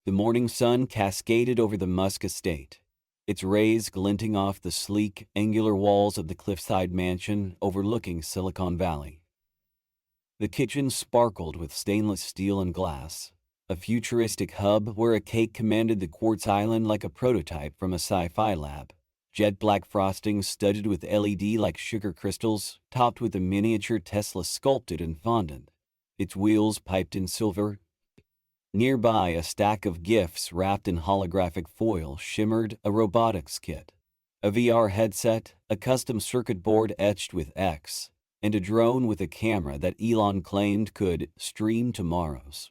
The morning sun cascaded over the Musk estate, its rays glinting off the sleek, angular walls of the cliffside mansion overlooking Silicon Valley. The kitchen sparkled with stainless steel and glass, a futuristic hub where a cake commanded the quartz island like a prototype from a sci-fi lab. Jet black frosting studded with LED-like sugar crystals, topped with a miniature Tesla sculpted in fondant, its wheels piped in silver. Nearby, a stack of gifts wrapped in holographic foil shimmered a robotics kit, a VR headset, a custom circuit board etched with X, and a drone with a camera that Elon claimed could stream tomorrows.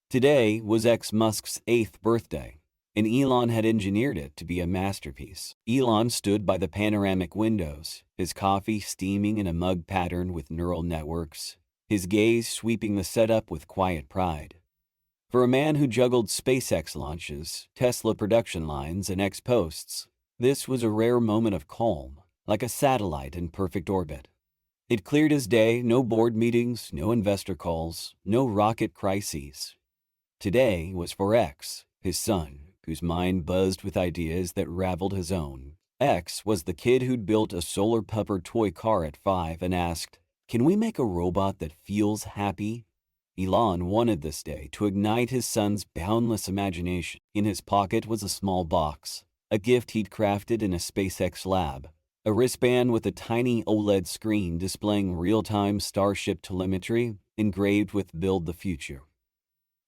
Today was Musk's 8th birthday, and Elon had engineered it to be a masterpiece. Elon stood by the panoramic windows, his coffee steaming in a mug pattern with neural networks, his gaze sweeping the setup with quiet pride. For a man who juggled SpaceX launches, Tesla production lines, and X posts, this was a rare moment of calm, like a satellite in perfect orbit. It cleared his day, no board meetings, no investor calls, no rocket crises. Today was for X, his son, whose mind buzzed with ideas that raveled his own. X was the kid who'd built a solar pupper toy car at 5 and asked, "Can we make a robot that feels happy?" Elon wanted this day to ignite his son's boundless imagination. In his pocket was a small box, a gift he'd crafted in a SpaceX lab, a wristband with a tiny OLED screen displaying real-time Starship telemetry engraved with "Build the Future."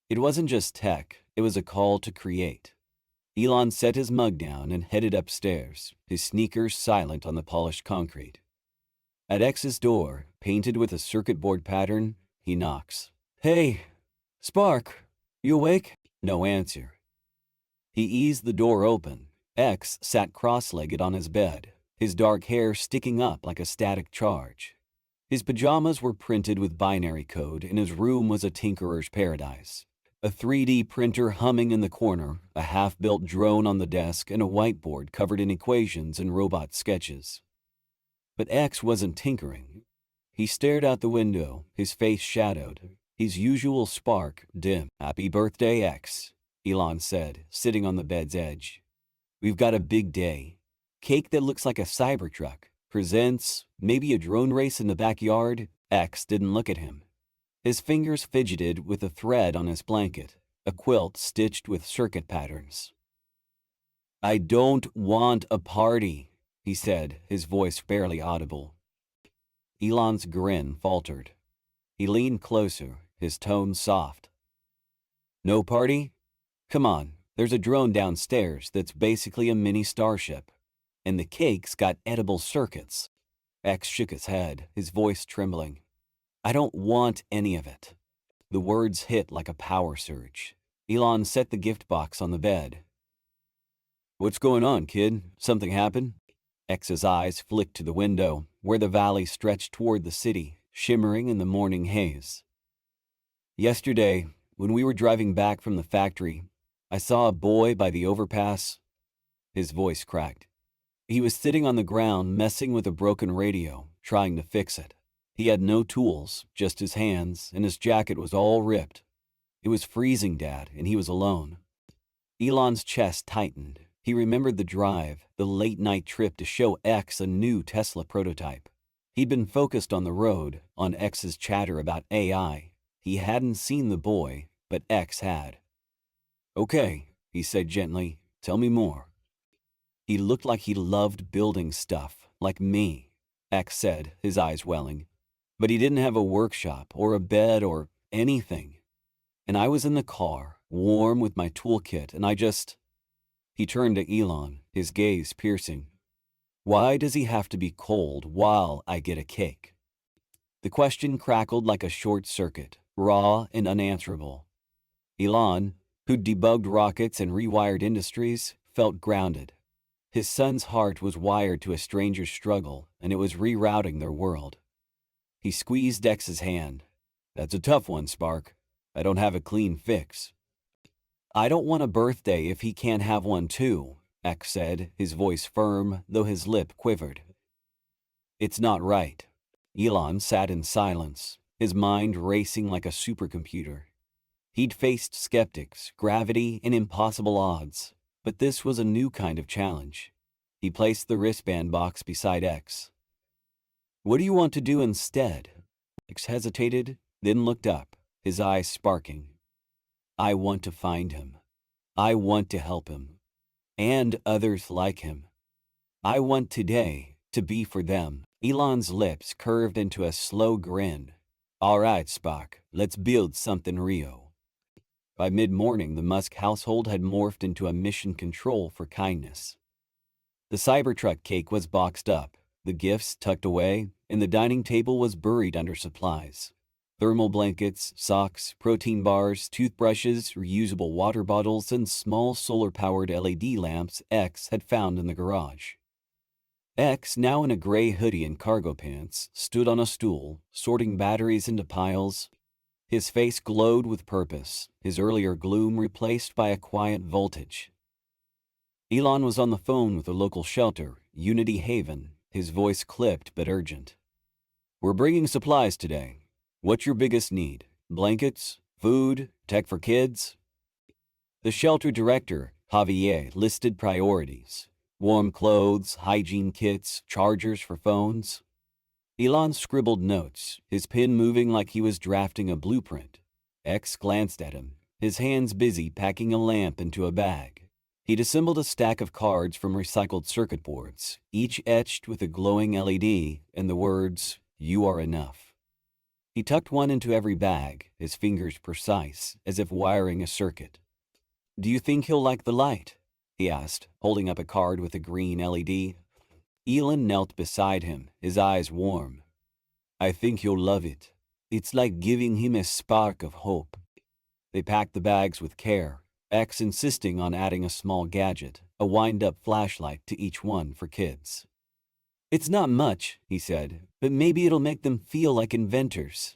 It wasn't just tech, it was a call to create. Elon set his mug down and headed upstairs, his sneakers silent on the polished concrete. At X's door, painted with a circuit board pattern, he knocks. "Hey, Spark, you awake?" No answer. He eased the door open. X sat cross-legged on his bed, his dark hair sticking up like a static charge. His pajamas were printed with binary code, and his room was a tinkerer's paradise. A 3D printer humming in the corner, a half-built drone on the desk, and a whiteboard covered in equations and robot sketches. But X wasn't tinkering. He stared out the window, his face shadowed, his usual spark dim. "Happy birthday, X," Elon said, sitting on the bed's edge. "We've got a big day. Cake that looks like a Cybertruck. Presents, maybe a drone race in the backyard." X didn't look at him. His fingers fidgeted with a thread on his blanket, a quilt stitched with circuit patterns. "I don't want a party," he said, his voice barely audible. Elon's grin faltered. He leaned closer, his tone soft. "No party? Come on, there's a drone downstairs that's basically a mini starship. And the cake's got edible circuits." X shook his head, his voice trembling. "I don't want any of it." The words hit like a power surge. Elon set the gift box on the bed. "What's going on, kid? Something happened?" X's eyes flicked to the window, where the valley stretched toward the city, shimmering in the morning haze. "Yesterday, when we were driving back from the factory, I saw a boy by the overpass." His voice cracked. He was sitting on the ground, messing with a broken radio, trying to fix it. He had no tools, just his hands, and his jacket was all ripped. It was freezing, Dad, and he was alone. Elon's chest tightened. He remembered the drive, the late-night trip to show X a new Tesla prototype. He'd been focused on the road, on X's chatter about AI. He hadn't seen the boy, but X had. "Okay," he said gently, "tell me more." "He looked like he loved building stuff, like me," X said, his eyes welling. "But he didn't have a workshop or a bed or anything. And I was in the car, warm with my toolkit, and I just..." He turned to Elon, his gaze piercing. "Why does he have to be cold while I get a cake?" The question crackled like a short circuit, raw and unanswerable. Elon, who'd debugged rockets and rewired industries, felt grounded. His son's heart was wired to a stranger's struggle, and it was rerouting their world. He squeezed X's hand. "That's a tough one, Spark. I don't have a clean fix." "I don't want a birthday if he can't have one too," X said, his voice firm, though his lip quivered. "It's not right." Elon sat in silence, his mind racing like a supercomputer. He'd faced skeptics, gravity, and impossible odds, but this was a new kind of challenge. He placed the wristband box beside X. "What do you want to do instead?" X hesitated, then looked up, his eyes sparking. "I want to find him. I want to help him. And others like him. I want today to be for them." Elon's lips curved into a slow grin. "All right, Spock, let's build something real." By mid-morning, the Musk household had morphed into a mission control for kindness. The Cybertruck cake was boxed up, the gifts tucked away, and the dining table was buried under supplies. Thermal blankets, socks, protein bars, toothbrushes, reusable water bottles, and small solar-powered LED lamps X had found in the garage. X, now in a gray hoodie and cargo pants, stood on a stool, sorting batteries into piles. His face glowed with purpose, his earlier gloom replaced by a quiet voltage. Elon was on the phone with a local shelter, Unity Haven, his voice clipped but urgent. "We're bringing supplies today. What's your biggest need? Blankets? Food? Tech for kids?" The shelter director, Javier, listed priorities: warm clothes, hygiene kits, chargers for phones. Elon scribbled notes, his pen moving like he was drafting a blueprint. X glanced at him, his hands busy packing a lamp into a bag. He'd assembled a stack of cards from recycled circuit boards, each etched with a glowing LED and the words, "You are enough." He tucked one into every bag, his fingers precise, as if wiring a circuit. "Do you think he'll like the light?" he asked, holding up a card with a green LED. Elon knelt beside him, his eyes warm. "I think he'll love it. It's like giving him a spark of hope." They packed the bags with care, X insisting on adding a small gadget, a wind-up flashlight to each one for kids. "It's not much," he said, "but maybe it'll make them feel like inventors."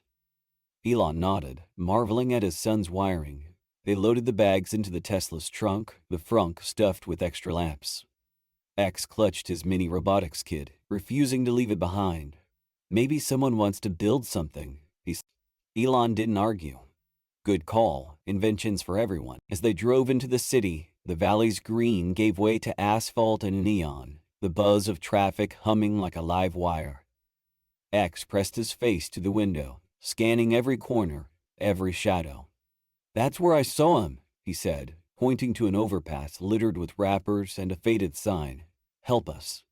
Elon nodded, marveling at his son's wiring. They loaded the bags into the Tesla's trunk, the frunk stuffed with extra lamps. X clutched his mini robotics kit, refusing to leave it behind. "Maybe someone wants to build something," he said. Elon didn't argue. Good call, inventions for everyone. As they drove into the city, the valley's green gave way to asphalt and neon, the buzz of traffic humming like a live wire. X pressed his face to the window, scanning every corner, every shadow. "That's where I saw him," he said, pointing to an overpass littered with wrappers and a faded sign, "Help us."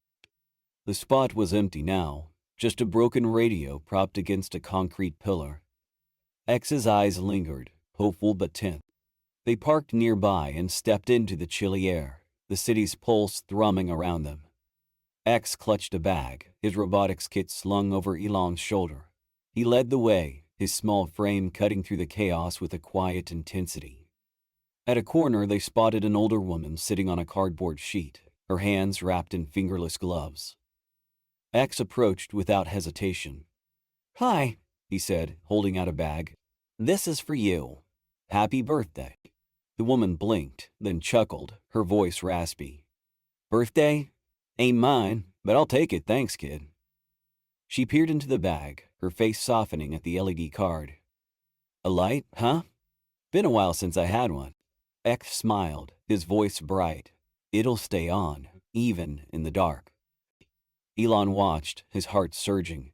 The spot was empty now, just a broken radio propped against a concrete pillar. X's eyes lingered, hopeful but tense. They parked nearby and stepped into the chilly air, the city's pulse thrumming around them. X clutched a bag, his robotics kit slung over Elon's shoulder. He led the way, his small frame cutting through the chaos with a quiet intensity. At a corner, they spotted an older woman sitting on a cardboard sheet, her hands wrapped in fingerless gloves. X approached without hesitation. "Hi," he said, holding out a bag. "This is for you. Happy birthday." The woman blinked, then chuckled, her voice raspy. "Birthday? Ain't mine, but I'll take it, thanks, kid." She peered into the bag, her face softening at the LED card. "A light, huh? Been a while since I had one." X smiled, his voice bright. "It'll stay on, even in the dark." Elon watched, his heart surging.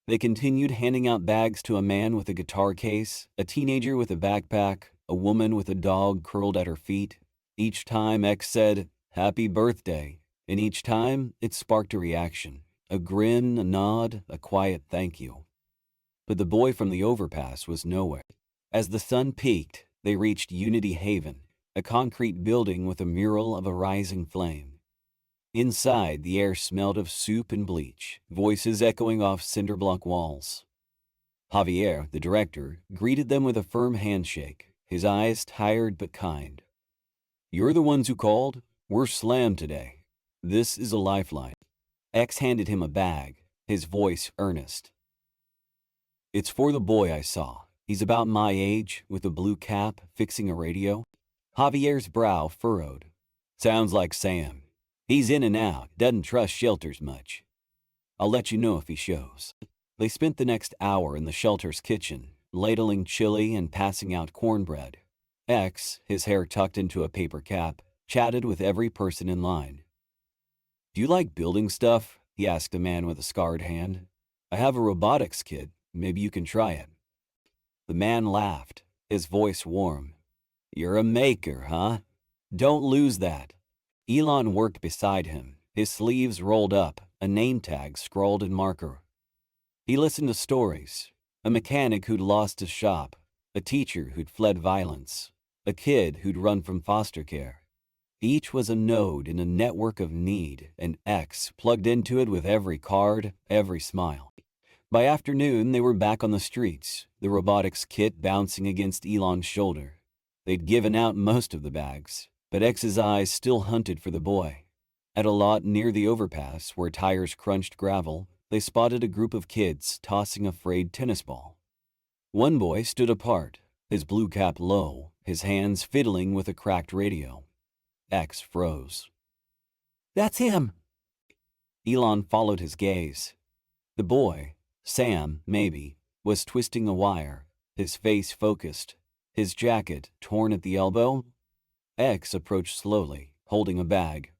They continued handing out bags to a man with a guitar case, a teenager with a backpack, a woman with a dog curled at her feet. Each time X said, "Happy birthday," and each time it sparked a reaction, a grin, a nod, a quiet thank you. But the boy from the overpass was nowhere. As the sun peaked, they reached Unity Haven, a concrete building with a mural of a rising flame. Inside, the air smelled of soup and bleach, voices echoing off cinder-block walls. Javier, the director, greeted them with a firm handshake, his eyes tired but kind. "You're the ones who called? We're slammed today. This is a lifeline." X handed him a bag, his voice earnest. "It's for the boy I saw. He's about my age, with a blue cap, fixing a radio." Javier's brow furrowed. "Sounds like Sam. He's in and out, doesn't trust shelters much. I'll let you know if he shows." They spent the next hour in the shelter's kitchen, ladling chili and passing out cornbread, X, his hair tucked into a paper cap, chatted with every person in line. "Do you like building stuff?" he asked a man with a scarred hand. "I have a robotics kit. Maybe you can try it." The man laughed, his voice warm. "You're a maker, huh? Don't lose that." Elon worked beside him, his sleeves rolled up, a name tag scrawled in marker. He listened to stories: a mechanic who'd lost his shop, a teacher who'd fled violence, a kid who'd run from foster care. Each was a node in a network of need, and X plugged into it with every card, every smile. By afternoon, they were back on the streets, the robotics kit bouncing against Elon's shoulder. They'd given out most of the bags, but X's eyes still hunted for the boy. At a lot near the overpass, where tires crunched gravel, they spotted a group of kids tossing a frayed tennis ball. One boy stood apart, his blue cap low, his hands fiddling with a cracked radio. X froze. "That's him!" Elon followed his gaze. The boy, Sam, maybe, was twisting a wire, his face focused, his jacket torn at the elbow. X approached slowly, holding a bag.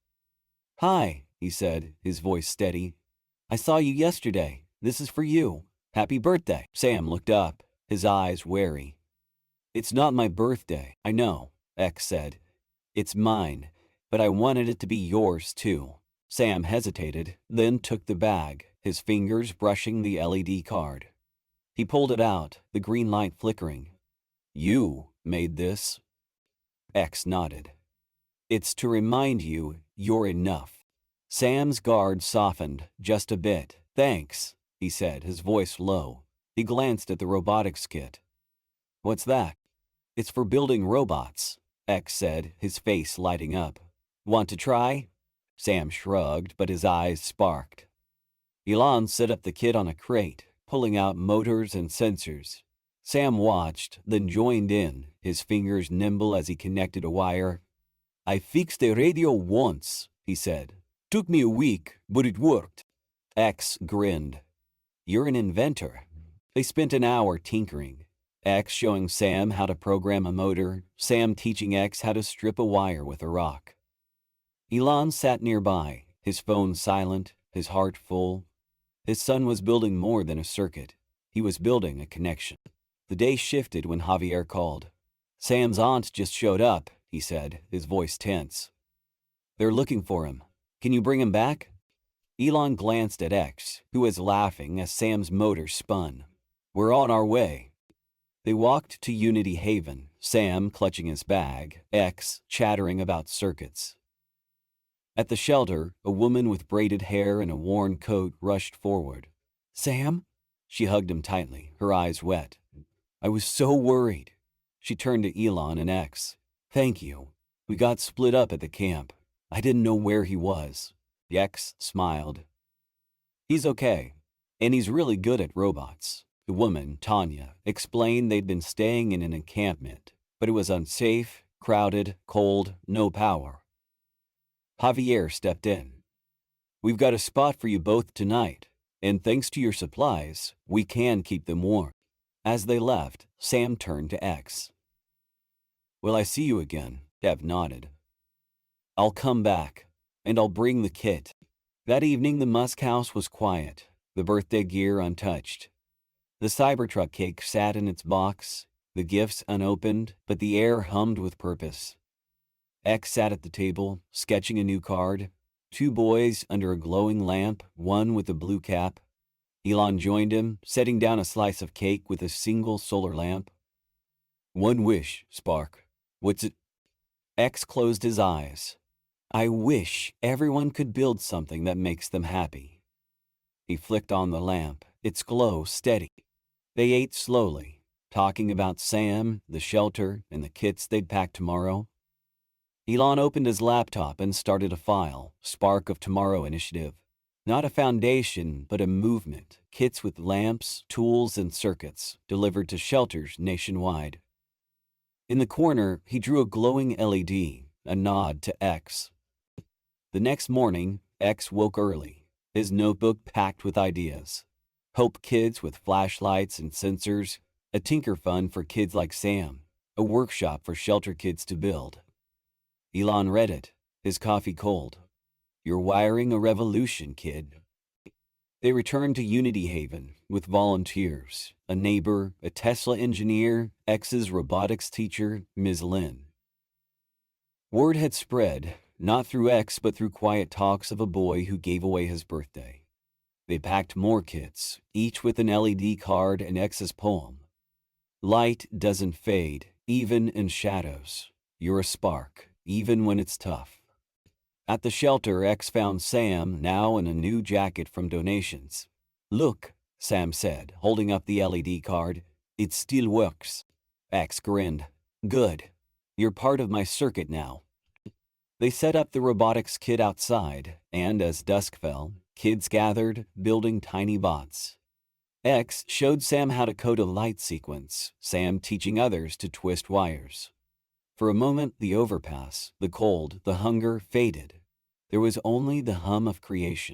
"Hi," he said, his voice steady. "I saw you yesterday. This is for you. Happy birthday." Sam looked up, his eyes wary. "It's not my birthday, I know," X said. "It's mine, but I wanted it to be yours, too." Sam hesitated, then took the bag, his fingers brushing the LED card. He pulled it out, the green light flickering. "You made this?" X nodded. "It's to remind you you're enough." Sam's guard softened just a bit. "Thanks," he said, his voice low. He glanced at the robotics kit. "What's that?" "It's for building robots," X said, his face lighting up. "Want to try?" Sam shrugged, but his eyes sparked. Elon set up the kit on a crate, pulling out motors and sensors. Sam watched, then joined in, his fingers nimble as he connected a wire. "I fixed a radio once," he said. "Took me a week, but it worked." X grinned. "You're an inventor." They spent an hour tinkering. X showing Sam how to program a motor, Sam teaching X how to strip a wire with a rock. Elon sat nearby, his phone silent, his heart full. His son was building more than a circuit. He was building a connection. The day shifted when Javier called. "Sam's aunt just showed up," he said, his voice tense. "They're looking for him. Can you bring him back?" Elon glanced at X, who was laughing as Sam's motor spun. "We're on our way." They walked to Unity Haven, Sam clutching his bag, X chattering about circuits. At the shelter, a woman with braided hair and a worn coat rushed forward. "Sam?" She hugged him tightly, her eyes wet. "I was so worried." She turned to Elon and X. "Thank you. We got split up at the camp. I didn't know where he was." X smiled. "He's okay, and he's really good at robots." The woman, Tanya, explained they'd been staying in an encampment, but it was unsafe, crowded, cold, no power. Javier stepped in. "We've got a spot for you both tonight, and thanks to your supplies, we can keep them warm." As they left, Sam turned to X. "Will I see you again?" Dev nodded. "I'll come back, and I'll bring the kit." That evening, the Musk house was quiet, the birthday gear untouched. The Cybertruck cake sat in its box, the gifts unopened, but the air hummed with purpose. X sat at the table, sketching a new card. Two boys under a glowing lamp, one with a blue cap. Elon joined him, setting down a slice of cake with a single solar lamp. "One wish, Spark. What's it?" X closed his eyes. "I wish everyone could build something that makes them happy." He flicked on the lamp, its glow steady. They ate slowly, talking about Sam, the shelter, and the kits they'd pack tomorrow. Elon opened his laptop and started a file, Spark of Tomorrow Initiative. Not a foundation, but a movement, kits with lamps, tools, and circuits, delivered to shelters nationwide. In the corner, he drew a glowing LED, a nod to X. The next morning, X woke early, his notebook packed with ideas. Hope kits with flashlights and sensors, a tinker fund for kids like Sam. a workshop for shelter kids to build. Elon read it, his coffee cold. You're wiring a revolution, kid. They returned to Unity Haven with volunteers, a neighbor, a Tesla engineer, X's robotics teacher, Ms. Lin. Word had spread, not through X but through quiet talks of a boy who gave away his birthday. They packed more kits, each with an LED card and X's poem. Light doesn't fade, even in shadows. You're a spark, even when it's tough. At the shelter, X found Sam, now in a new jacket from donations. Look, Sam said, holding up the LED card. It still works. X grinned. Good. You're part of my circuit now. They set up the robotics kit outside, and as dusk fell, kids gathered, building tiny bots. X showed Sam how to code a light sequence, Sam teaching others to twist wires. For a moment, the overpass, the cold, the hunger faded. There was only the hum of creation.